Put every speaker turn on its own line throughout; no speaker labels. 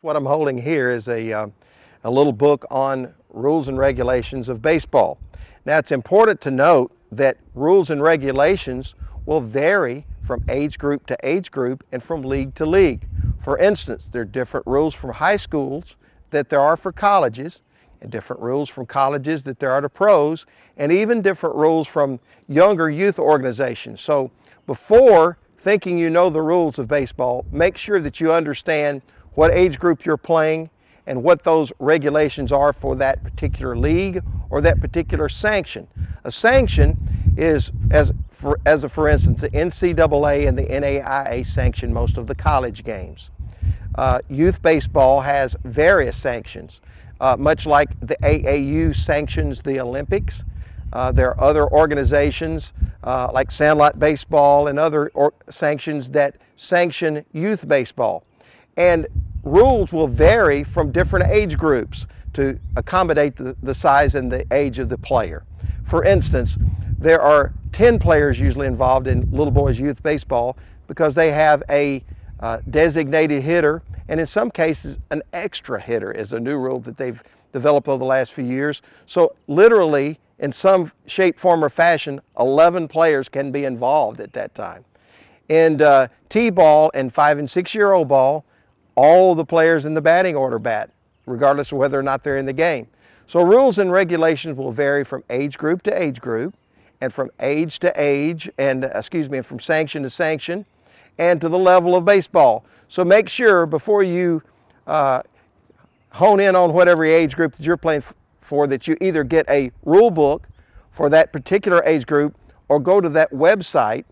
What I'm holding here is a little book on rules and regulations of baseball. Now, it's important to note that rules and regulations will vary from age group to age group and from league to league. For instance, there are different rules from high schools that there are for colleges, and different rules from colleges that there are to pros, and even different rules from younger youth organizations. So before thinking you know the rules of baseball, make sure that you understand what age group you're playing and what those regulations are for that particular league or that particular sanction. A sanction is, for instance, the NCAA and the NAIA sanction most of the college games. Youth baseball has various sanctions, much like the AAU sanctions the Olympics. There are other organizations like Sandlot Baseball and other sanctions that sanction youth baseball. And rules will vary from different age groups to accommodate the size and the age of the player. For instance, there are 10 players usually involved in little boys youth baseball because they have a designated hitter, and in some cases an extra hitter is a new rule that they've developed over the last few years. So literally, in some shape, form, or fashion, 11 players can be involved at that time. In T-ball and 5- and 6-year-old ball, all the players in the batting order bat, regardless of whether or not they're in the game. So rules and regulations will vary from age group to age group, and from age to age, and and from sanction to sanction, and to the level of baseball. So make sure before you hone in on whatever age group that you're playing for that you either get a rule book for that particular age group or go to that website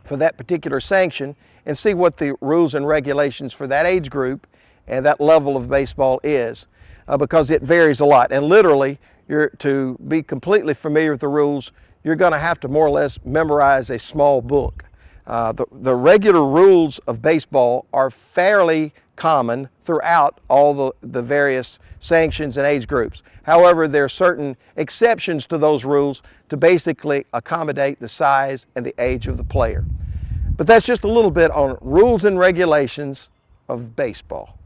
for that particular sanction and see what the rules and regulations for that age group and that level of baseball is, because it varies a lot. And literally, to be completely familiar with the rules, you're going to have to more or less memorize a small book. The regular rules of baseball are fairly common throughout all the various sanctions and age groups. However, there are certain exceptions to those rules to basically accommodate the size and the age of the player. But that's just a little bit on rules and regulations of baseball.